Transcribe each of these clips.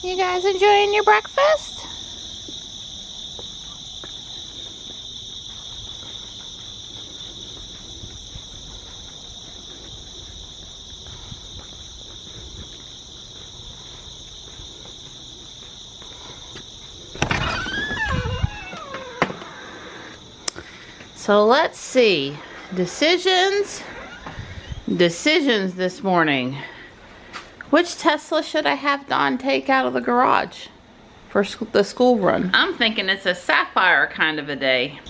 You guys enjoying your breakfast? So let's see. Decisions this morning. Which Tesla should I have Dawn take out of the garage for the school run? I'm thinking it's a Sapphire kind of a day.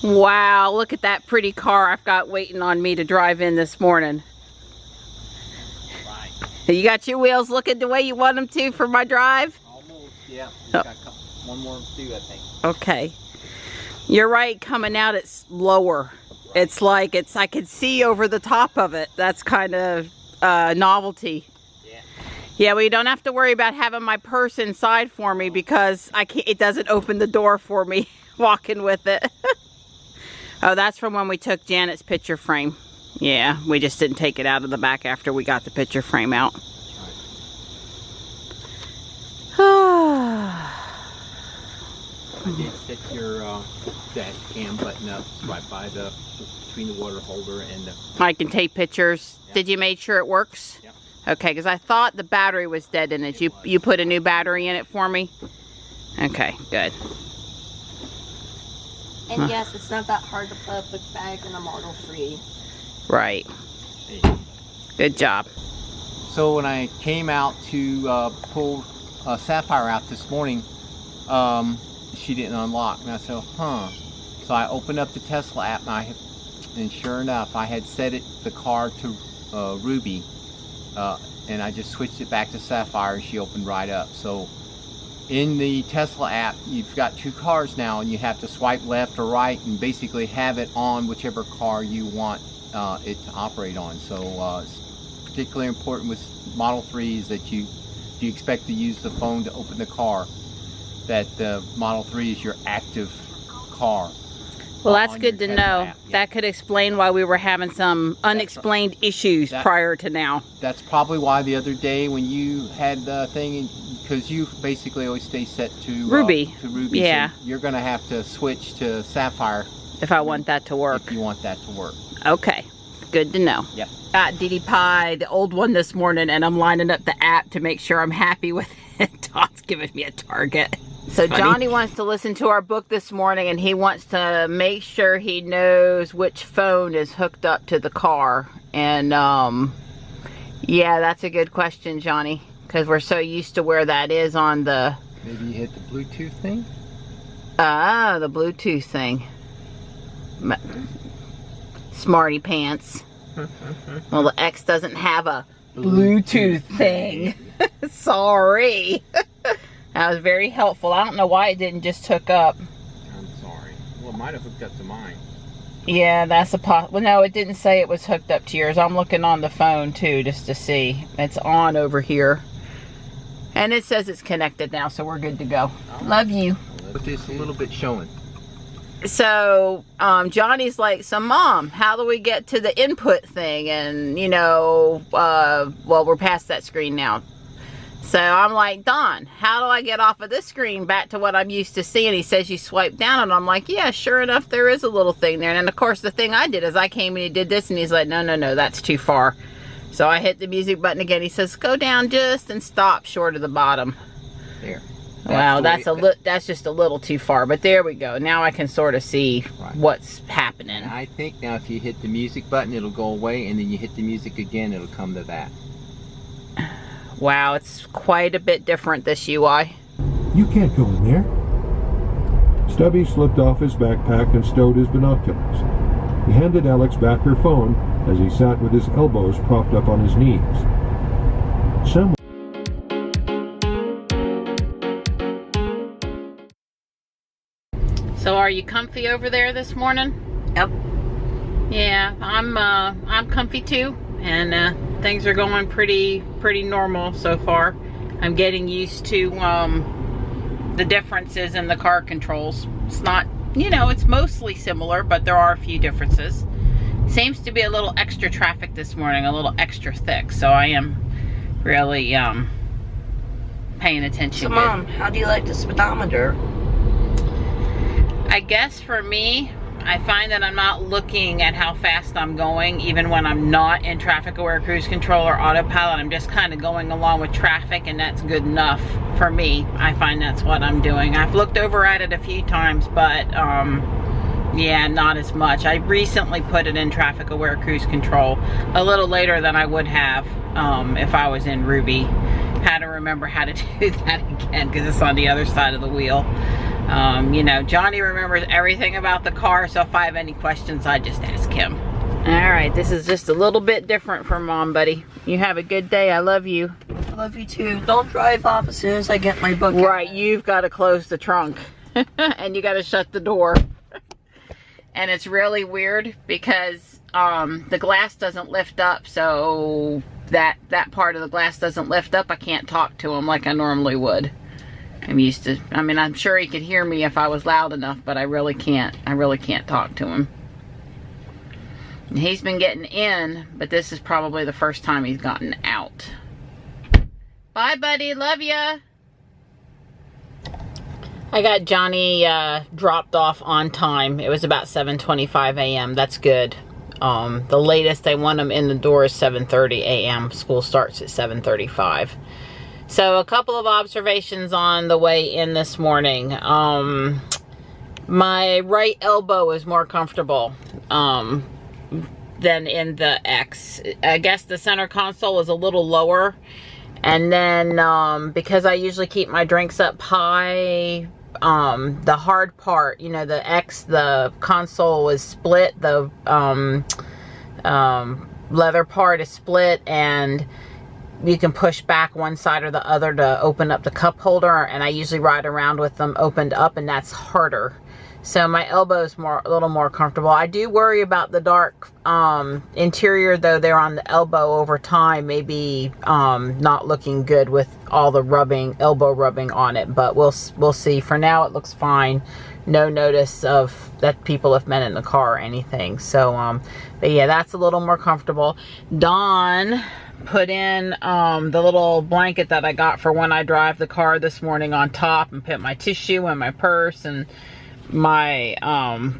Wow, look at that pretty car I've got waiting on me to drive in this morning. Right. You got your wheels looking the way you want them to for my drive? Almost, yeah. Got one more to do, I think. Okay. You're right, coming out it's lower. Right. It's like, I can see over the top of it. That's kind of novelty. Yeah, well, you don't have to worry about having my purse inside for me because it doesn't open the door for me walking with it. Oh, that's from when we took Janet's picture frame. Yeah, we just didn't take it out of the back after we got the picture frame out. I did set your dash cam button up right by between the water holder and the... I can take pictures. Yeah. Did you make sure it works? Yeah. Okay, because I thought the battery was dead in it. You put a new battery in it for me? Okay, good. And yes, it's not that hard to put a book bag in a Model 3. Right. Good job. So when I came out to pull Sapphire out this morning, she didn't unlock. And I said, huh. So I opened up the Tesla app and sure enough, I had set the car to Ruby. And I just switched it back to Sapphire and she opened right up. So in the Tesla app, you've got two cars now and you have to swipe left or right and basically have it on whichever car you want it to operate on. So it's particularly important with Model 3s that if you expect to use the phone to open the car, that the Model 3 is your active car. Well, that's good to know. Yeah. That could explain why we were having some unexplained issues prior to now. That's probably why the other day when you had the thing, because you basically always stay set to Ruby. Yeah. So you're going to have to switch to Sapphire. If I want that to work. If you want that to work. Okay. Good to know. Yep. Got Didi Pie, the old one this morning, and I'm lining up the app to make sure I'm happy with it. Todd's giving me a target. So Johnny wants to listen to our book this morning and he wants to make sure he knows which phone is hooked up to the car. And yeah, that's a good question, Johnny, because we're so used to where that is on the... Maybe you hit the Bluetooth thing? Ah, the Bluetooth thing. Smarty pants. Well, the X doesn't have a Bluetooth thing. Sorry. That was very helpful. I don't know why it didn't just hook up. I'm sorry. Well, it might have hooked up to mine. Yeah, that's a well, no, it didn't say it was hooked up to yours. I'm looking on the phone too, just to see. It's on over here. And it says it's connected now, so we're good to go. Right. Love you. Put this a little bit showing. So, Johnny's like, so Mom, how do we get to the input thing? And, you know, well, we're past that screen now. So I'm like, Don, how do I get off of this screen back to what I'm used to seeing? He says you swipe down, and I'm like, yeah, sure enough, there is a little thing there. And then, of course, the thing I did is I came and he did this, and he's like, no, that's too far. So I hit the music button again. He says, go down just and stop short of the bottom. There. Wow, that's just a little too far. But there we go. Now I can sort of see what's happening. And I think now if you hit the music button, it'll go away, and then you hit the music again, it'll come to that. Wow, it's quite a bit different, this UI. You can't go in there. Stubby slipped off his backpack and stowed his binoculars. He handed Alex back her phone as he sat with his elbows propped up on his knees. So are you comfy over there this morning? Yep. Yeah, I'm comfy too, and things are going pretty normal so far. I'm getting used to the differences in the car controls. It's not, you know, it's mostly similar, but there are a few differences. Seems to be a little extra traffic this morning, a little extra thick, so I am really paying attention. So Mom, how do you like the speedometer? I guess for me, I find that I'm not looking at how fast I'm going, even when I'm not in traffic aware cruise control or autopilot. I'm just kind of going along with traffic, and that's good enough for me. I find that's what I'm doing. I've looked over at it a few times, but yeah, not as much. I recently put it in traffic aware cruise control a little later than I would have if I was in Ruby. Had to remember how to do that again because it's on the other side of the wheel. You know, Johnny remembers everything about the car, so if I have any questions, I just ask him. All right, this is just a little bit different from Mom, buddy. You have a good day. I love you. I love you too. Don't drive off as soon as I get my book. Right, you've got to close the trunk and you got to shut the door. And it's really weird because the glass doesn't lift up, so that part of the glass doesn't lift up. I can't talk to him like I normally would. I'm used to, I mean, I'm sure he could hear me if I was loud enough, but I really can't talk to him. And he's been getting in, but this is probably the first time he's gotten out. Bye, buddy. Love ya. I got Johnny dropped off on time. It was about 7:25 a.m. That's good. The latest they want him in the door is 7:30 a.m. School starts at 7:35. So a couple of observations on the way in this morning. My right elbow is more comfortable than in the X. I guess the center console is a little lower. And then because I usually keep my drinks up high, the hard part, you know, the X, the console is split. The leather part is split, and you can push back one side or the other to open up the cup holder, and I usually ride around with them opened up, and that's harder. So my elbow is a little more comfortable. I do worry about the dark interior, though. There on the elbow over time, maybe not looking good with all the elbow rubbing on it, but we'll see. For now, it looks fine. No notice of that people have been in the car or anything. So, but yeah, that's a little more comfortable. Dawn put in the little blanket that I got for when I drive the car this morning on top, and put my tissue and my purse and my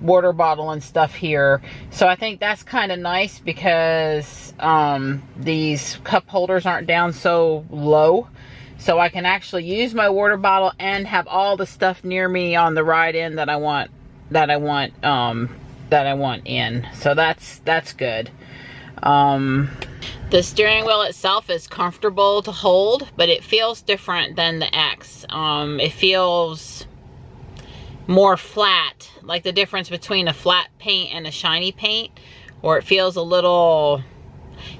water bottle and stuff here. So I think that's kind of nice because these cup holders aren't down so low, so I can actually use my water bottle and have all the stuff near me on the ride in that I want in. So that's good. The steering wheel itself is comfortable to hold, but it feels different than the X. It feels more flat, like the difference between a flat paint and a shiny paint, or it feels a little,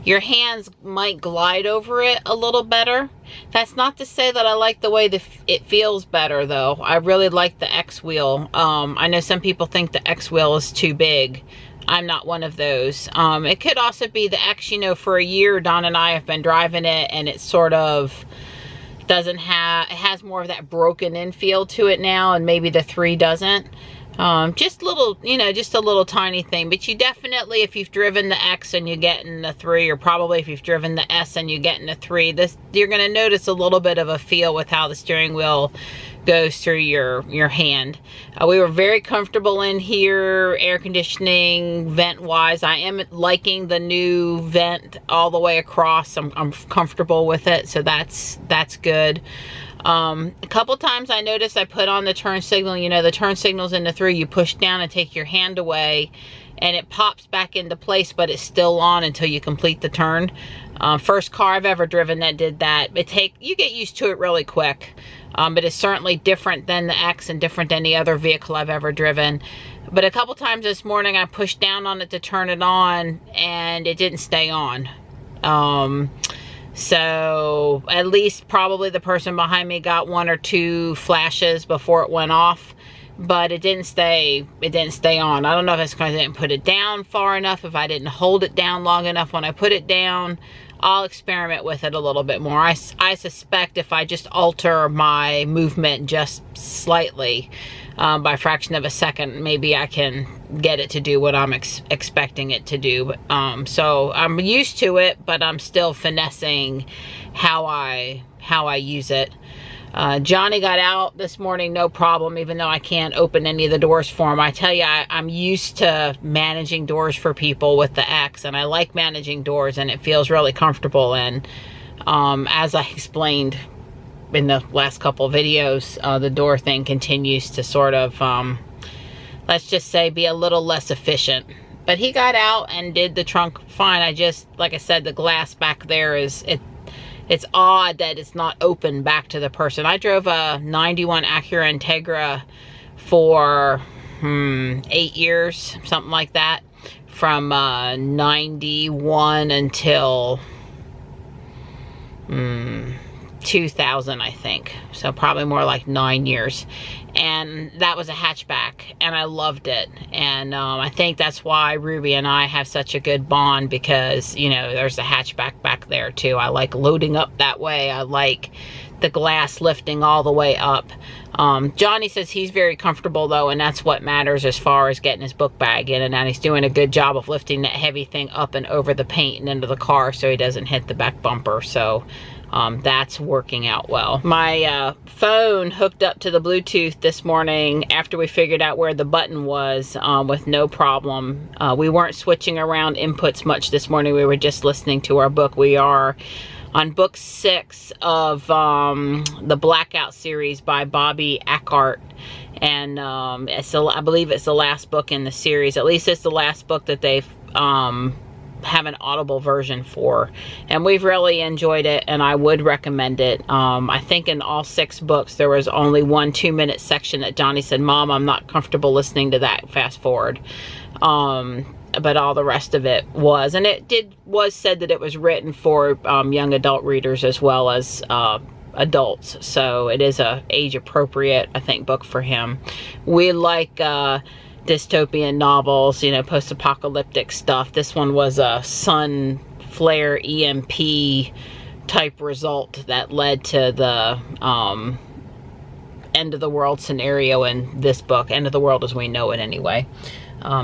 your hands might glide over it a little better. That's not to say that I like the way it feels better, though. I really like the X wheel. I know some people think the X wheel is too big. I'm not one of those. It could also be the X, you know, for a year, Don and I have been driving it, and it's sort of it has more of that broken in feel to it now, and maybe the 3 doesn't. Just little, you know, just a little tiny thing. But you definitely, if you've driven the X and you get in the 3, or probably if you've driven the S and you get in the 3, you're going to notice a little bit of a feel with how the steering wheel goes through your hand. We were very comfortable in here, air conditioning, vent wise. I am liking the new vent all the way across. I'm comfortable with it, so that's good. A couple times I noticed I put on the turn signal. You know, the turn signal's in the 3. You push down and take your hand away, and it pops back into place, but it's still on until you complete the turn. First car I've ever driven that did that. You get used to it really quick. But it's certainly different than the X and different than any other vehicle I've ever driven. But a couple times this morning I pushed down on it to turn it on, and it didn't stay on. So at least probably the person behind me got 1 or 2 flashes before it went off. but it didn't stay on. I don't know if it's because I didn't put it down far enough, if I didn't hold it down long enough when I put it down. I'll experiment with it a little bit more. I suspect if I just alter my movement just slightly, by a fraction of a second, maybe I can get it to do what I'm expecting it to do. So I'm used to it, but I'm still finessing how I use it. Johnny got out this morning, no problem, even though I can't open any of the doors for him. I tell you, I'm used to managing doors for people with the X, and I like managing doors, and it feels really comfortable. And as I explained in the last couple of videos, the door thing continues to sort of, let's just say, be a little less efficient. But he got out and did the trunk fine. I just, like I said, the glass back there it's odd that it's not open back to the person. I drove a 91 Acura Integra for 8 years, something like that, from 91 until 2000, I think. So probably more like 9 years. And that was a hatchback, and I loved it. And I think that's why Ruby and I have such a good bond, because, you know, there's a hatchback back there too. I like loading up that way. I like the glass lifting all the way up. Johnny says he's very comfortable though, and that's what matters as far as getting his book bag in and out. He's doing a good job of lifting that heavy thing up and over the paint and into the car so he doesn't hit the back bumper. So that's working out well. My phone hooked up to the Bluetooth this morning after we figured out where the button was, with no problem. We weren't switching around inputs much this morning. We were just listening to our book. We are on book 6 of the Blackout series by Bobby Eckhart. And I believe it's the last book in the series. At least it's the last book that they've have an audible version for, and we've really enjoyed it, and I would recommend it. I think in all 6 books there was only one 2-minute section that Johnny said, "Mom, I'm not comfortable listening to that, fast forward." But all the rest of it was, and was said that it was written for young adult readers as well as adults, so it is a age appropriate, I think, book for him. We like dystopian novels, you know, post-apocalyptic stuff. This one was a sun flare EMP type result that led to the end of the world scenario in this book, end of the world as we know it anyway.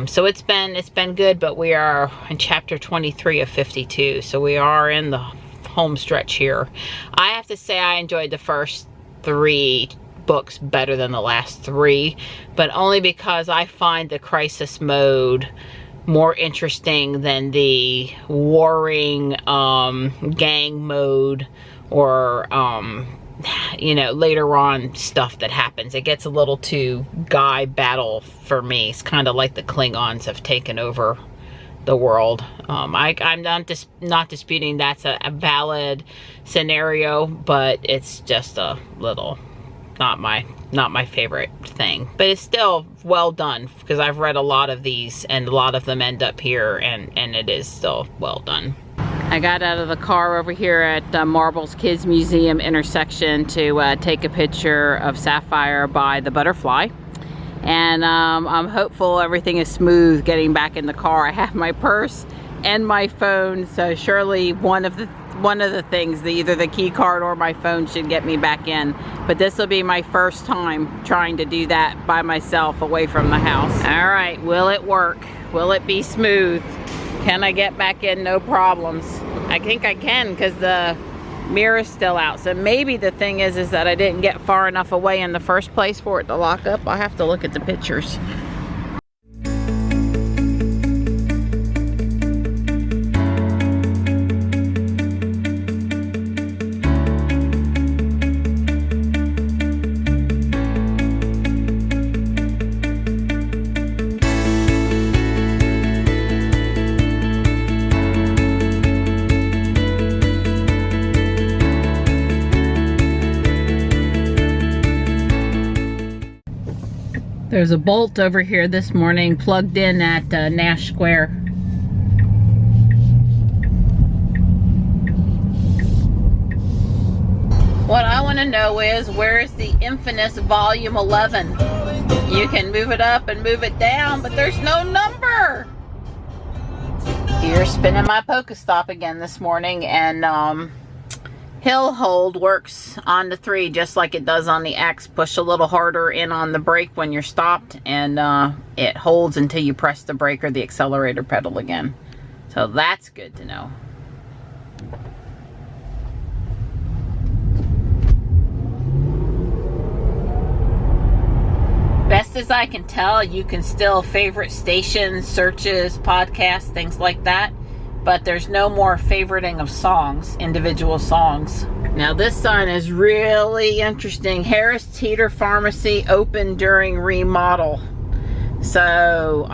So it's been good, but we are in chapter 23 of 52, so we are in the home stretch here. I have to say I enjoyed the first 3 books better than the last 3, but only because I find the crisis mode more interesting than the warring gang mode, or you know, later on stuff that happens. It gets a little too guy battle for me. It's kind of like the Klingons have taken over the world. I'm not disputing that's a valid scenario, but it's just a little not my favorite thing. But it's still well done, because I've read a lot of these and a lot of them end up here, and it is still well done. I got out of the car over here at Marbles Kids Museum intersection to take a picture of Sapphire by the butterfly. And I'm hopeful everything is smooth getting back in the car. I have my purse and my phone, so surely one of the things, either the key card or my phone, should get me back in. But this will be my first time trying to do that by myself away from the house. All right, will it work? Will it be smooth? Can I get back in no problems? I think I can, because the mirror's still out. So maybe the thing is that I didn't get far enough away in the first place for it to lock up. I'll have to look at the pictures. There's a bolt over here this morning plugged in at Nash Square. What I want to know is, where is the infamous volume 11? You can move it up and move it down, but there's no number. Here, spinning my Pokestop again this morning, and hill hold works on the 3 just like it does on the X. Push a little harder in on the brake when you're stopped, and it holds until you press the brake or the accelerator pedal again. So that's good to know. Best as I can tell, you can still favorite stations, searches, podcasts, things like that. But there's no more favoriting of songs, individual songs. Now this sign is really interesting. Harris Teeter Pharmacy open during remodel. So,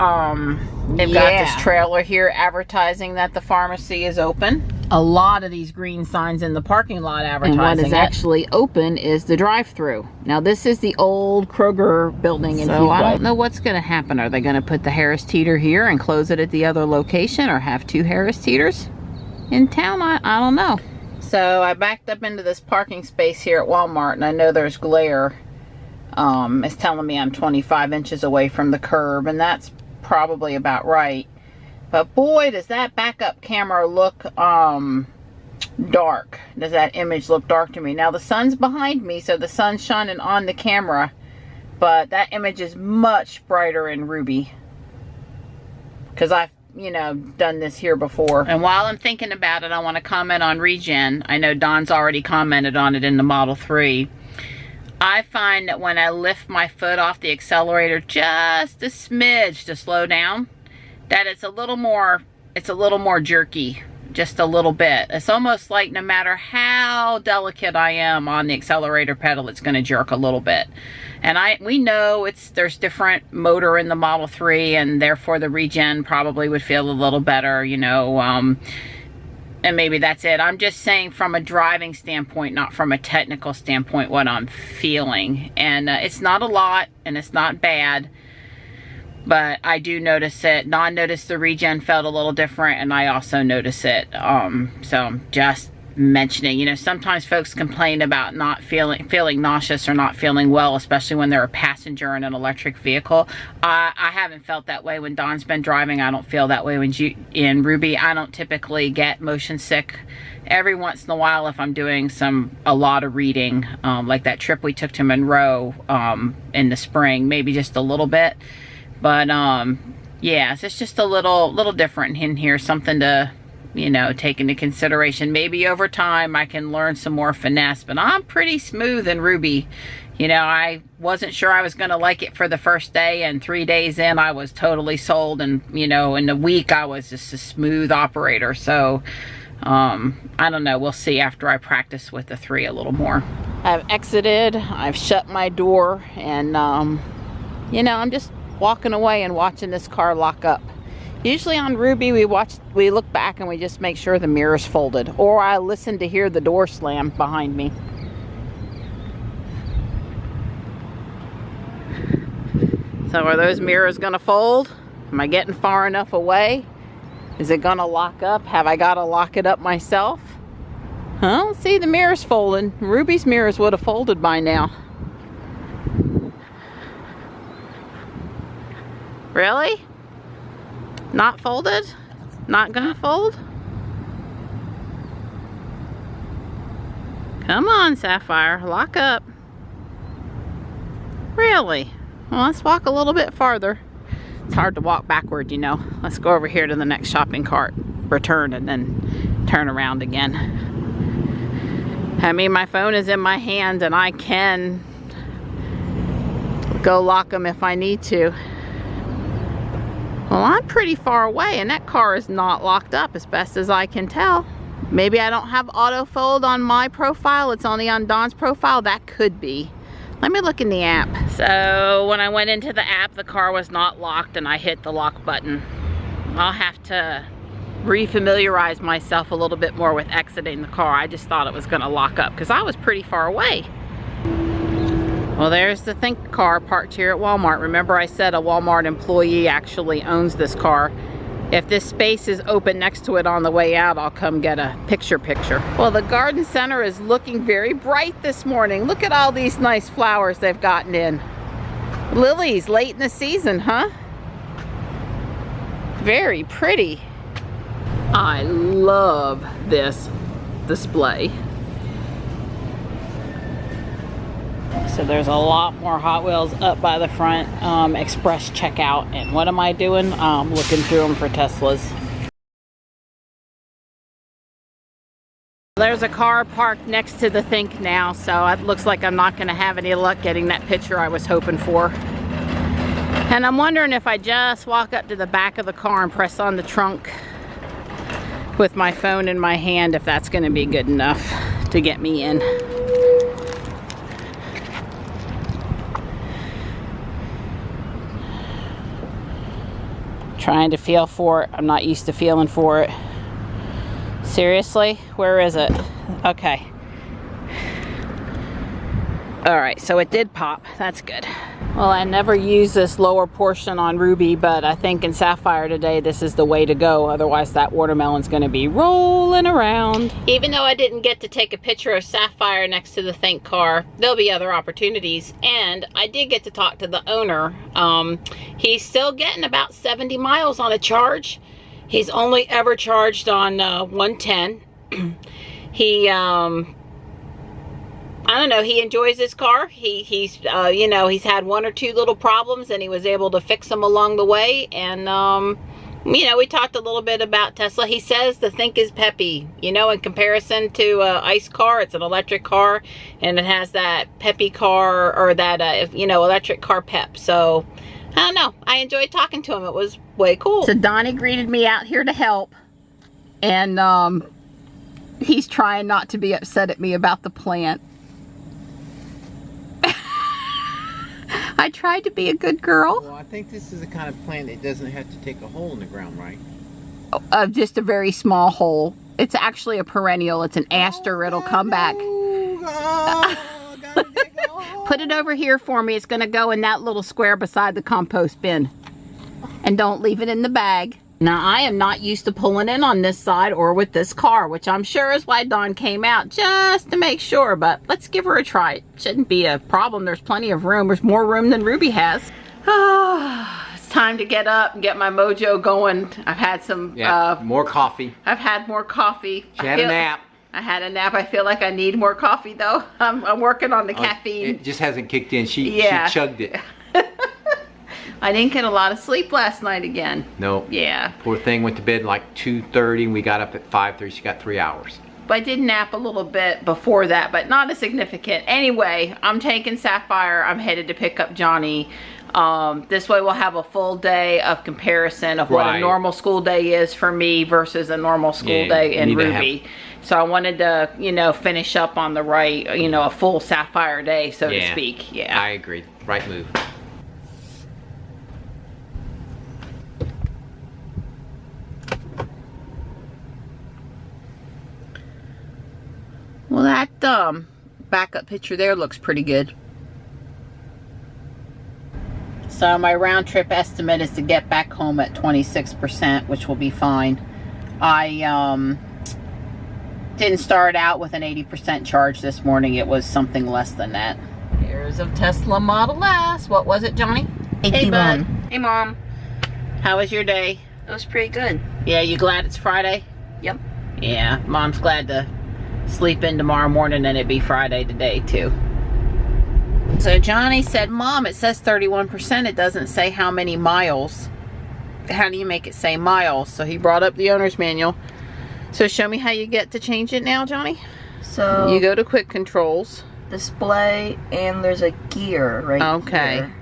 they've got this trailer here advertising that the pharmacy is open. A lot of these green signs in the parking lot advertising. And what is actually open is the drive-through. Now this is the old Kroger building in Fuquay. I don't know what's going to happen. Are they going to put the Harris Teeter here and close it at the other location, or have 2 Harris Teeters in town? I don't know. So I backed up into this parking space here at Walmart, and I know there's glare. It's telling me I'm 25 inches away from the curb, and that's probably about right. But boy, does that backup camera look dark. Does that image look dark to me? Now the sun's behind me, so the sun's shining on the camera, but that image is much brighter in Ruby, because I've, you know, done this here before. And while I'm thinking about it, I want to comment on regen. I know Don's already commented on it in the Model 3. I find that when I lift my foot off the accelerator just a smidge to slow down, that it's a little more jerky, just a little bit. It's almost like no matter how delicate I am on the accelerator pedal, it's going to jerk a little bit. And we know there's different motor in the Model 3, and therefore the regen probably would feel a little better, you know, and maybe that's it. I'm just saying from a driving standpoint, not from a technical standpoint, what I'm feeling. And it's not a lot, and it's not bad, but I do notice it. Don noticed the regen felt a little different, and I also notice it. So I'm just mentioning, you know, sometimes folks complain about not feeling nauseous or not feeling well, especially when they're a passenger in an electric vehicle. I haven't felt that way when Don's been driving. I don't feel that way when in Ruby. I don't typically get motion sick. Every once in a while, if I'm doing a lot of reading, like that trip we took to Monroe in the spring, maybe just a little bit. But yeah, it's just a little different in here, something to, you know, take into consideration. Maybe over time I can learn some more finesse, but I'm pretty smooth in Ruby. You know, I wasn't sure I was going to like it for the first day, and 3 days in I was totally sold, and you know, in a week I was just a smooth operator. So I don't know, we'll see after I practice with the 3 a little more. I've exited, I've shut my door, and you know, I'm just walking away and watching this car lock up. Usually on Ruby, we look back and we just make sure the mirror's folded, or I listen to hear the door slam behind me. So are those mirrors gonna fold? Am I getting far enough away? Is it gonna lock up? Have I gotta lock it up myself? Huh? See, the mirror's folding. Ruby's mirrors would have folded by now. Really? Not folded? Not gonna fold? Come on, Sapphire, lock up. Really? Well, let's walk a little bit farther. It's hard to walk backward, you know. Let's go over here to the next shopping cart, return, and then turn around again. I mean, my phone is in my hand and I can go lock them if I need to. Well, I'm pretty far away and that car is not locked up as best as I can tell. Maybe I don't have auto fold on my profile, it's only on Don's profile. That could be. Let me look in the app. So when I went into the app, the car was not locked and I hit the lock button. I'll have to refamiliarize myself a little bit more with exiting the car. I just thought it was gonna lock up because I was pretty far away. Well, there's the Think car parked here at Walmart. Remember I said a Walmart employee actually owns this car. If this space is open next to it on the way out, I'll come get a picture. Well, the garden center is looking very bright this morning. Look at all these nice flowers they've gotten in. Lilies late in the season, huh? Very pretty. I love this display. So there's a lot more Hot Wheels up by the front, express checkout. And what am I doing? Looking through them for Teslas. There's a car parked next to the Think now, so it looks like I'm not going to have any luck getting that picture I was hoping for. And I'm wondering if I just walk up to the back of the car and press on the trunk with my phone in my hand, if that's going to be good enough to get me in. Trying to feel for it. I'm not used to feeling for it. Seriously? Where is it? Okay. Alright, so it did pop. That's good. Well, I never use this lower portion on Ruby, but I think in Sapphire today this is the way to go. Otherwise that watermelon's going to be rolling around. Even though I didn't get to take a picture of Sapphire next to the Think car, there'll be other opportunities. And I did get to talk to the owner. He's still getting about 70 miles on a charge. He's only ever charged on 110. He, I don't know, he enjoys his car. He's you know, he's had one or two little problems and he was able to fix them along the way. And, you know, we talked a little bit about Tesla. He says the Think is peppy, you know, in comparison to an ICE car. It's an electric car and it has that peppy car, or that, you know, electric car pep. So, I don't know. I enjoyed talking to him. It was way cool. So Donnie greeted me out here to help. And he's trying not to be upset at me about the plant. I tried to be a good girl. Well, I think this is the kind of plant that doesn't have to take a hole in the ground, right? Just a very small hole. It's actually a perennial. It's an aster. It'll come back. Put it over here for me. It's going to go in that little square beside the compost bin. And don't leave it in the bag. Now, I am not used to pulling in on this side or with this car, which I'm sure is why Dawn came out, just to make sure. But let's give her a try. It shouldn't be a problem. There's plenty of room. There's more room than Ruby has. It's time to get up and get my mojo going. I've had some... more coffee. I've had more coffee. She had a nap. I had a nap. I feel like I need more coffee, though. I'm working on the caffeine. It just hasn't kicked in. She chugged it. I didn't get a lot of sleep last night again. No. Yeah. Poor thing went to bed like 2:30 and we got up at 5:30. She got 3 hours. But I did nap a little bit before that, but not as significant. Anyway, I'm taking Sapphire. I'm headed to pick up Johnny. This way we'll have a full day of comparison of what a normal school day is for me versus a normal school day in Ruby. So I wanted to, you know, finish up on the right, you know, a full Sapphire day, so to speak. Yeah. I agree. Right move. Well, that backup picture there looks pretty good. So my round trip estimate is to get back home at 26%, which will be fine. I didn't start out with an 80% charge this morning. It was something less than that. Here's a Tesla Model S. What was it, Johnny? 81. Hey, bud. Hey, Mom. How was your day? It was pretty good. Yeah, you glad it's Friday? Yep. Yeah, Mom's glad to sleep in tomorrow morning and it'd be Friday today too. So Johnny said, Mom, it says 31%. It doesn't say how many miles. How do you make it say miles? So he brought up the owner's manual. So show me how you get to change it now, Johnny. So you go to quick controls. Display, and there's a gear right here.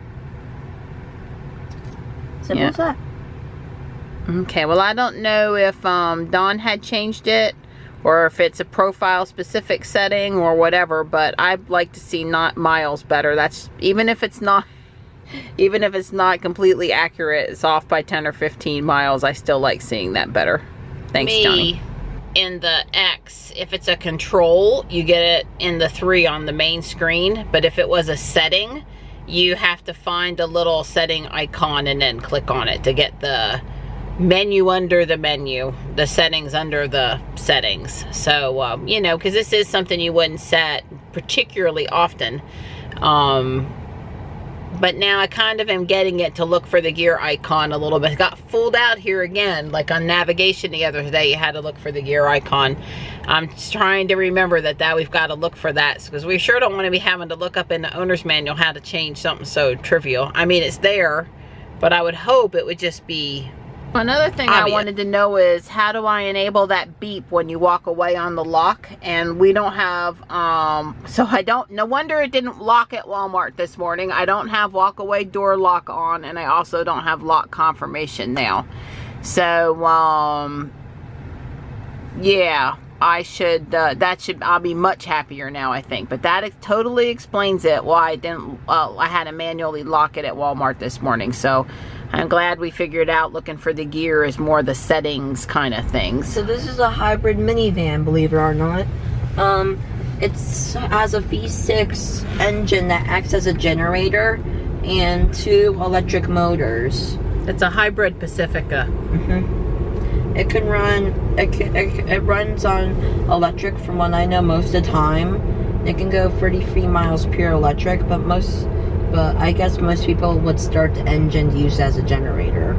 Simple as that. Okay, well I don't know if Dawn had changed it or if it's a profile specific setting or whatever, but I'd like to see not miles better. That's even if it's not completely accurate, it's off by 10 or 15 miles, I still like seeing that better. Thanks, Johnny. In the X, if it's a control, you get it in the 3 on the main screen, but if it was a setting, you have to find a little setting icon and then click on it to get the menu under the menu, the settings under the settings. So you know, because this is something you wouldn't set particularly often, But now I kind of am getting it to look for the gear icon a little bit. It got fooled out here again, like on navigation the other day, you had to look for the gear icon. I'm just trying to remember that we've got to look for that, because we sure don't want to be having to look up in the owner's manual how to change something so trivial. I mean, it's there, but I would hope it would just be another thing obvious. I wanted to know is, how do I enable that beep when you walk away on the lock? And we don't have, so I don't, no wonder it didn't lock at Walmart this morning. I don't have walk away door lock on, and I also don't have lock confirmation now. So, yeah, I should, I'll be much happier now, I think. But that totally explains it, why I didn't, I had to manually lock it at Walmart this morning. So I'm glad we figured out looking for the gear is more the settings kind of things. So this is a hybrid minivan, believe it or not. It has a V6 engine that acts as a generator and 2 electric motors. It's a hybrid Pacifica. It can run, it runs on electric from what I know most of the time. It can go 33 miles pure electric, but I guess most people would start the engine to use it as a generator.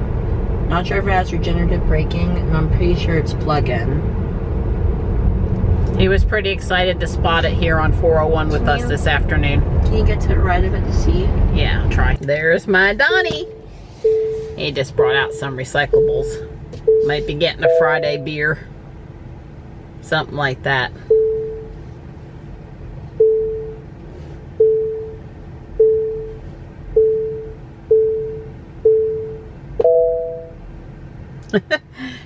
Not sure if it has regenerative braking, and I'm pretty sure it's plug-in. He was pretty excited to spot it here on 401 with us this afternoon. Can you get to the right of it to see? Yeah, I'll try. There's my Donnie. He just brought out some recyclables. Might be getting a Friday beer. Something like that.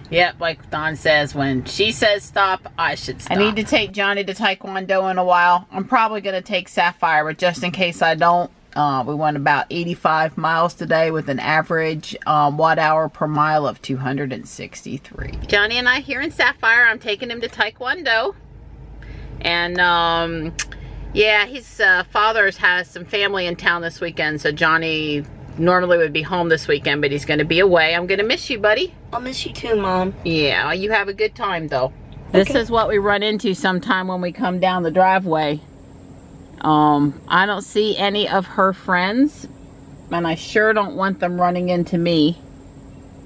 Yep, like Dawn says, when she says stop, I should stop. I need to take Johnny to Taekwondo in a while. I'm probably going to take Sapphire, but just in case I don't, we went about 85 miles today with an average watt hour per mile of 263. Johnny and I here in Sapphire, I'm taking him to Taekwondo. And yeah, his father has some family in town this weekend, so Johnny normally would be home this weekend, but he's going to be away. I'm going to miss you, buddy. I'll miss you too, Mom. Yeah, you have a good time, though. Okay. This is what we run into sometime when we come down the driveway. I don't see any of her friends, and I sure don't want them running into me.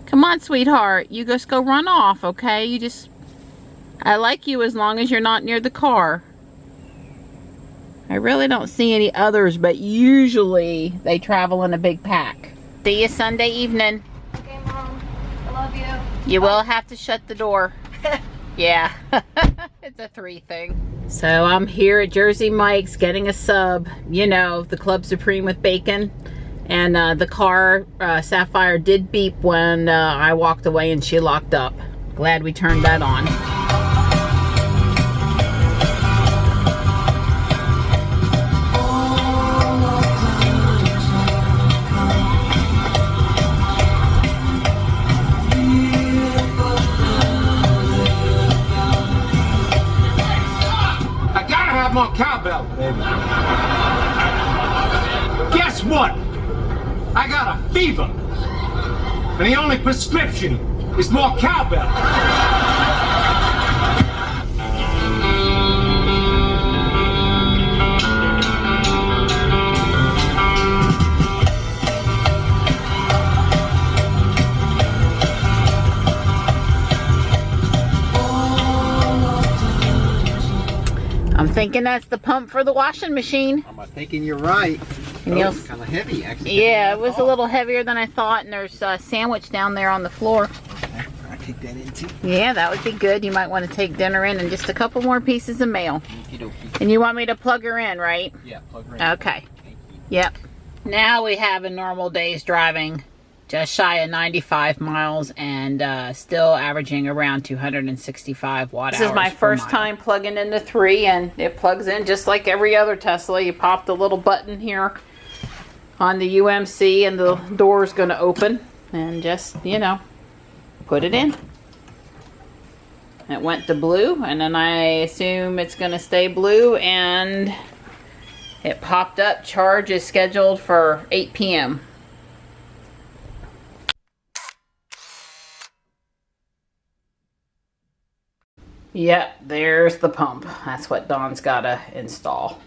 Come on, sweetheart. You just go run off, okay? I like you as long as you're not near the car. I really don't see any others, but usually they travel in a big pack. See you Sunday evening. Okay, Mom. I love you. You will have to shut the door. Yeah. It's a 3 thing. So I'm here at Jersey Mike's getting a sub. You know, the Club Supreme with bacon. And the car, Sapphire, did beep when I walked away and she locked up. Glad we turned that on. More cowbell, baby. Guess what? I got a fever. And the only prescription is more cowbell. I'm thinking that's the pump for the washing machine. I'm thinking you're right. And it's kind of heavy, actually. Yeah, it was a little heavier than I thought, and there's a sandwich down there on the floor. Okay, I'll take that in too. Yeah, that would be good. You might want to take dinner in and just a couple more pieces of mail. Okey-dokey. And you want me to plug her in, right? Yeah, plug her in. Okay. Yep. Now we have a normal day's driving. Just shy of 95 miles and still averaging around 265 watt hours. This is my first time plugging into 3, and it plugs in just like every other Tesla. You pop the little button here on the UMC and the door is going to open, and just, you know, put it in. It went to blue, and then I assume it's going to stay blue, and it popped up. Charge is scheduled for 8 p.m. Yep, there's the pump. That's what Dawn's gotta install.